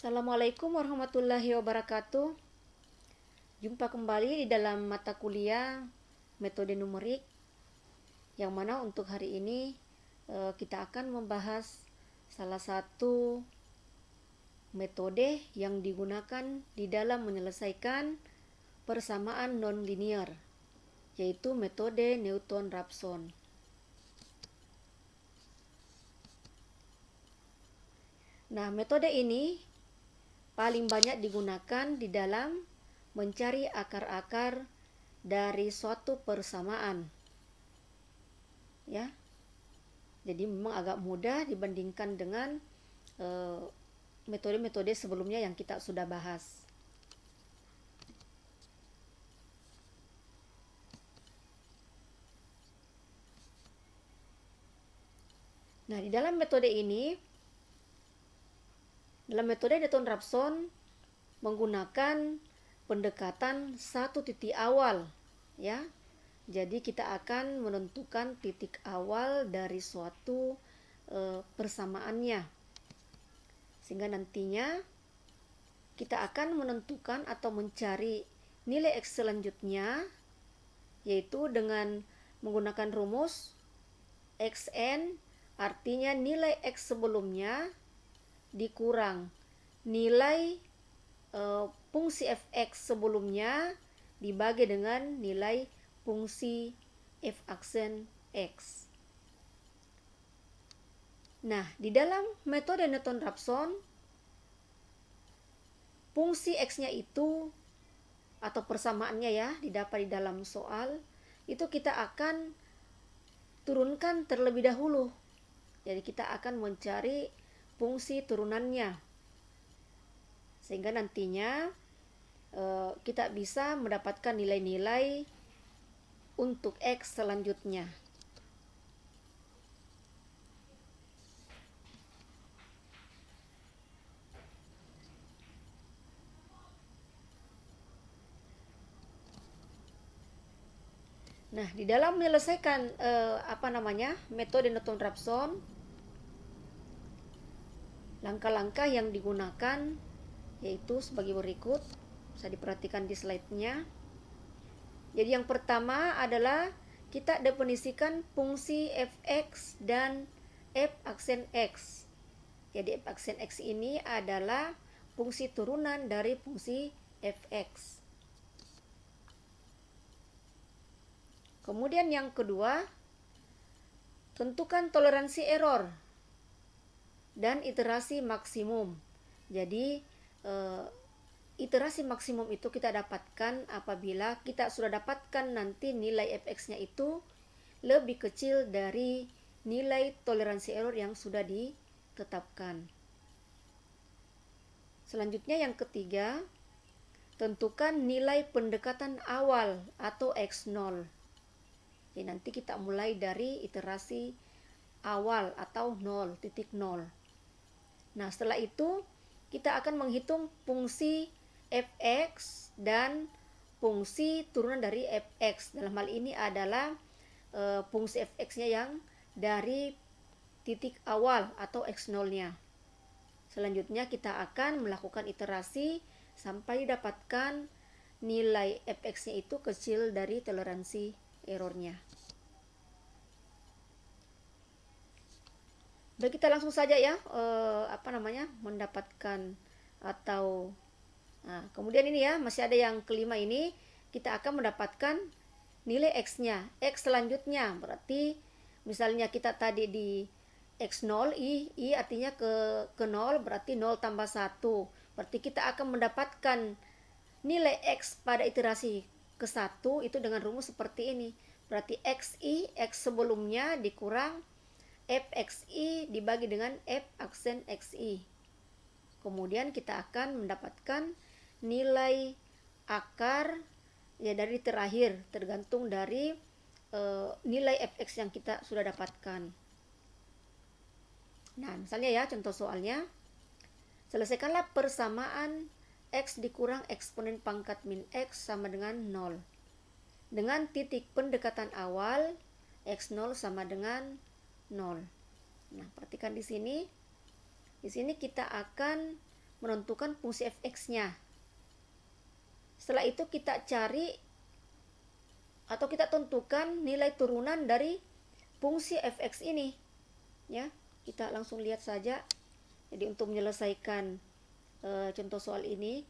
Assalamualaikum warahmatullahi wabarakatuh. Jumpa kembali di dalam mata kuliah metode numerik, yang mana untuk hari ini kita akan membahas salah satu metode yang digunakan di dalam menyelesaikan persamaan nonlinear, yaitu metode Newton-Raphson. Nah, metode ini paling banyak digunakan di dalam mencari akar-akar dari suatu persamaan. Ya. Jadi memang agak mudah dibandingkan dengan metode-metode sebelumnya yang kita sudah bahas. Nah, di dalam metode Newton-Raphson menggunakan pendekatan satu titik awal, ya. Jadi kita akan menentukan titik awal dari suatu persamaannya, sehingga nantinya kita akan menentukan atau mencari nilai X selanjutnya, yaitu dengan menggunakan rumus Xn, artinya nilai X sebelumnya dikurang nilai fungsi fx sebelumnya dibagi dengan nilai fungsi f aksen x. Nah, di dalam metode Newton-Raphson, fungsi x-nya itu atau persamaannya ya didapat di dalam soal itu kita akan turunkan terlebih dahulu. Jadi kita akan mencari fungsi turunannya, sehingga nantinya kita bisa mendapatkan nilai-nilai untuk X selanjutnya. Nah, di dalam menyelesaikan metode Newton-Raphson, langkah-langkah yang digunakan yaitu sebagai berikut. Bisa diperhatikan di slide-nya. Jadi yang pertama adalah kita definisikan fungsi fx dan f aksen x. Jadi f aksen x ini adalah fungsi turunan dari fungsi fx. Kemudian yang kedua, tentukan toleransi error dan iterasi maksimum. Jadi iterasi maksimum itu kita dapatkan apabila kita sudah dapatkan nanti nilai fx-nya itu lebih kecil dari nilai toleransi error yang sudah ditetapkan. Selanjutnya yang ketiga, tentukan nilai pendekatan awal atau x0. Jadi nanti kita mulai dari iterasi awal atau 0.0. Nah, setelah itu kita akan menghitung fungsi fx dan fungsi turunan dari fx. Dalam hal ini adalah fungsi fx-nya yang dari titik awal atau x0-nya. Selanjutnya kita akan melakukan iterasi sampai dapatkan nilai fx-nya itu kecil dari toleransi errornya. Baik, kita langsung saja ya mendapatkan atau kemudian ini ya, masih ada yang kelima ini, kita akan mendapatkan nilai x-nya. X selanjutnya berarti misalnya kita tadi di x0, i artinya ke 0, berarti 0 tambah 1. Berarti kita akan mendapatkan nilai x pada iterasi ke 1 itu dengan rumus seperti ini. Berarti xi, x sebelumnya dikurang fxi dibagi dengan f aksen xi. Kemudian kita akan mendapatkan nilai akar ya dari terakhir, tergantung dari nilai fx yang kita sudah dapatkan. Nah, misalnya ya contoh soalnya, selesaikanlah persamaan x dikurang eksponen pangkat min x sama dengan 0 dengan titik pendekatan awal x0 sama dengan 0. Nah, perhatikan di sini. Di sini kita akan menentukan fungsi fx-nya. Setelah itu kita cari atau kita tentukan nilai turunan dari fungsi fx ini. Ya, kita langsung lihat saja. Jadi untuk menyelesaikan contoh soal ini,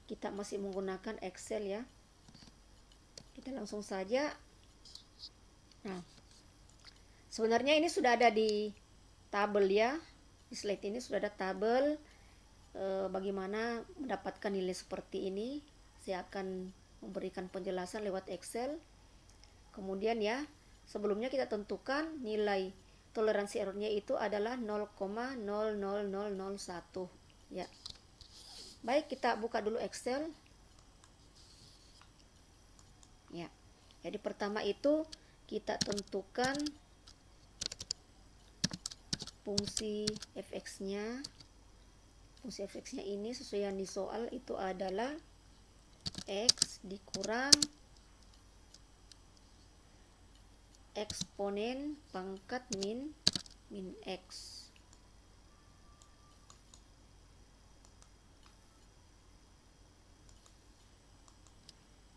kita masih menggunakan Excel ya. Kita langsung saja. Nah, sebenarnya ini sudah ada di tabel ya. Di slide ini sudah ada tabel bagaimana mendapatkan nilai seperti ini. Saya akan memberikan penjelasan lewat Excel. Kemudian ya, sebelumnya kita tentukan nilai toleransi errornya itu adalah 0,00001 ya. Baik, kita buka dulu Excel ya. Jadi pertama itu kita tentukan fungsi fx-nya. Fungsi fx-nya ini sesuai yang di soal itu adalah x dikurang eksponen pangkat min x.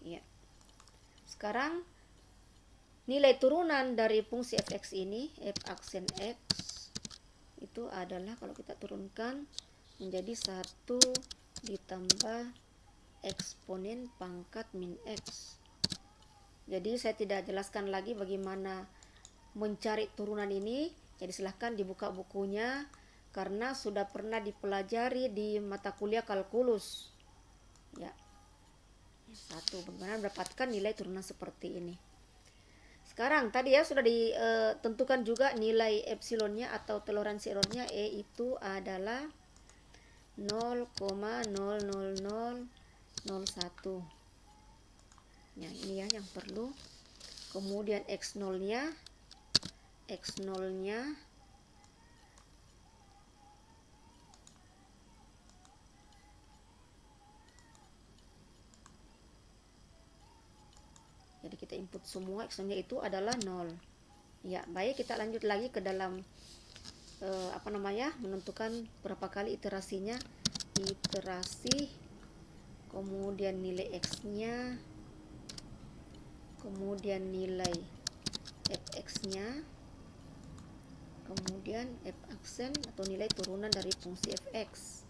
Ya. Sekarang nilai turunan dari fungsi fx ini, f aksen x, itu adalah kalau kita turunkan menjadi 1 ditambah eksponen pangkat min x. Jadi saya tidak jelaskan lagi bagaimana mencari turunan ini. Jadi silahkan dibuka bukunya karena sudah pernah dipelajari di mata kuliah kalkulus. Ya. Satu, bagaimana mendapatkan nilai turunan seperti ini. Sekarang tadi ya sudah ditentukan juga nilai epsilonnya atau toleransi errornya E itu adalah 0,00001. Nah, ini ya yang perlu. Kemudian x0-nya jadi kita input semua, x0-nya itu adalah 0. Ya, baik, kita lanjut lagi ke dalam menentukan berapa kali iterasinya. Iterasi, kemudian nilai x-nya, kemudian nilai fx-nya, kemudian f aksen atau nilai turunan dari fungsi fx.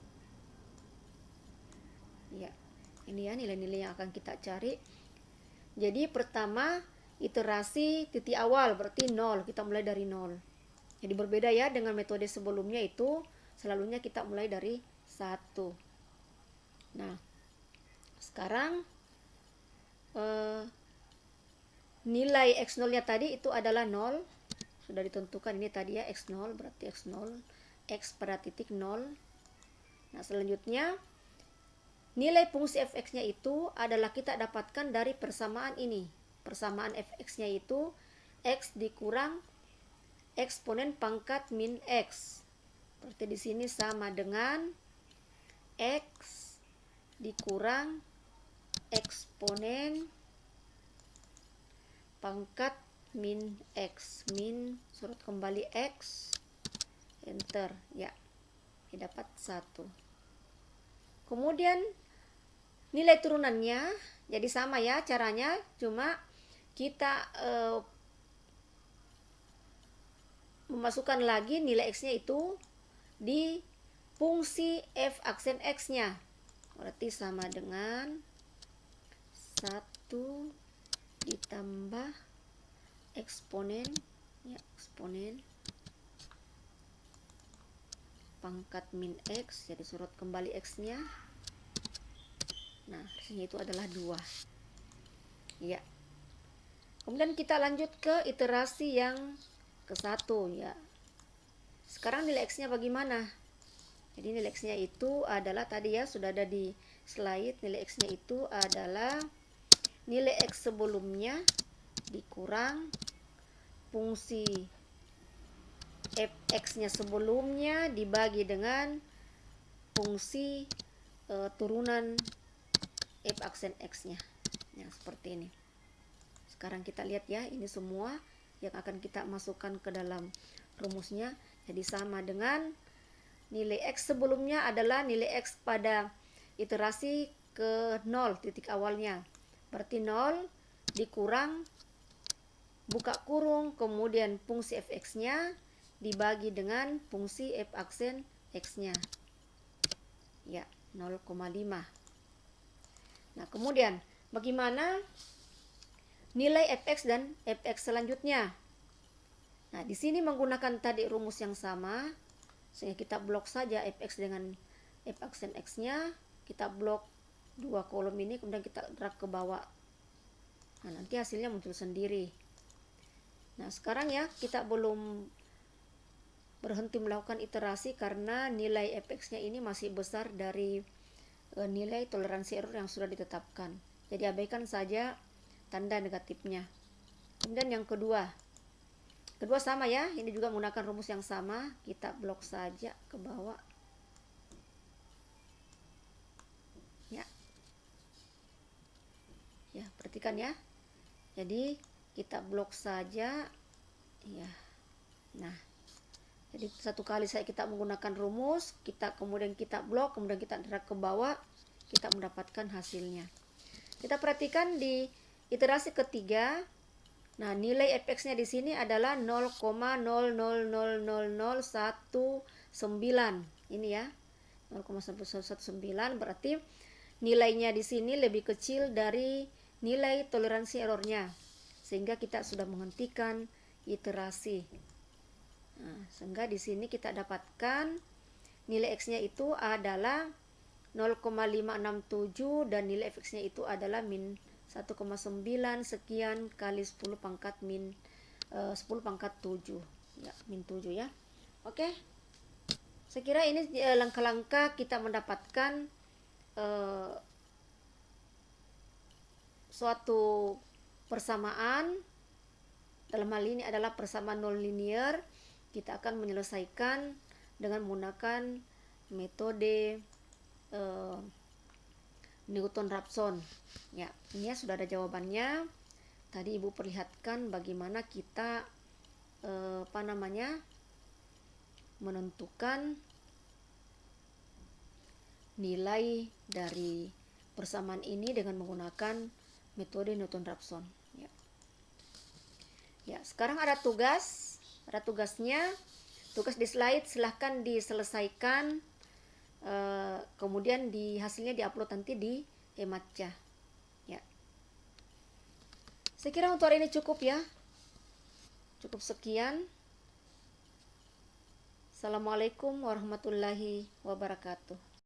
Ya, ini ya nilai-nilai yang akan kita cari. Jadi pertama iterasi titik awal berarti 0, kita mulai dari 0. Jadi berbeda ya dengan metode sebelumnya, itu selalunya kita mulai dari 1. Nah, sekarang nilai x0-nya tadi itu adalah 0. Sudah ditentukan ini tadi ya, x0 berarti x0, x pada titik 0. Nah, selanjutnya nilai fungsi fx-nya itu adalah kita dapatkan dari persamaan ini. Persamaan fx-nya itu x dikurang eksponen pangkat min x. Berarti di sini sama dengan x dikurang eksponen pangkat min x. Min surut kembali x, enter ya, dapat 1. Kemudian nilai turunannya jadi sama ya caranya, cuma kita memasukkan lagi nilai x-nya itu di fungsi f aksen x-nya. Berarti sama dengan 1 ditambah eksponen ya, eksponen pangkat min x, jadi surut kembali x-nya. Nah, hasilnya itu adalah 2. Ya. Kemudian kita lanjut ke iterasi yang ke-1 ya. Sekarang nilai x-nya bagaimana? Jadi nilai x-nya itu adalah tadi ya sudah ada di slide, nilai x-nya itu adalah nilai x sebelumnya dikurang fungsi fx-nya sebelumnya dibagi dengan fungsi turunan f aksen x-nya. Nah, seperti ini. Sekarang kita lihat ya, ini semua yang akan kita masukkan ke dalam rumusnya. Jadi sama dengan nilai X sebelumnya adalah nilai X pada iterasi ke 0 titik awalnya. Berarti 0 dikurang buka kurung kemudian fungsi fx-nya dibagi dengan fungsi f aksen x-nya. Ya, 0,5. Nah, kemudian bagaimana nilai fx dan fx selanjutnya? Nah, di sini menggunakan tadi rumus yang sama, sehingga kita blok saja fx dengan f aksen x-nya, kita blok dua kolom ini, kemudian kita drag ke bawah. Nah, nanti hasilnya muncul sendiri. Nah, sekarang ya, kita belum berhenti melakukan iterasi karena nilai fx-nya ini masih besar dari nilai toleransi error yang sudah ditetapkan. Jadi abaikan saja tanda negatifnya. Kemudian yang kedua sama ya, ini juga menggunakan rumus yang sama, kita blok saja ke bawah. Ya, perhatikan ya. Jadi kita blok saja ya. Nah, jadi satu kali kita menggunakan rumus, kemudian kita blok, kemudian kita drag ke bawah, kita mendapatkan hasilnya. Kita perhatikan di iterasi ketiga. Nah, nilai fx-nya di sini adalah 0,000019. Ini ya. 0,1119 berarti nilainya di sini lebih kecil dari nilai toleransi errornya, sehingga kita sudah menghentikan iterasi. Nah, sehingga di sini kita dapatkan nilai x-nya itu adalah 0,567 dan nilai fx-nya itu adalah min 1,9 sekian kali 10 pangkat min 10 pangkat 7 ya, min 7 ya. Oke, saya kira ini langkah-langkah kita mendapatkan suatu persamaan. Dalam hal ini adalah persamaan non linear. Kita akan menyelesaikan dengan menggunakan metode Newton-Raphson. Ya, ini ya sudah ada jawabannya. Tadi Ibu perlihatkan bagaimana kita menentukan nilai dari persamaan ini dengan menggunakan metode Newton-Raphson. Ya, sekarang ada tugasnya. Tugas di slide silahkan diselesaikan, kemudian hasilnya diupload nanti di Ematcha. Ya, saya kira untuk hari ini cukup ya. Cukup sekian. Assalamualaikum warahmatullahi wabarakatuh.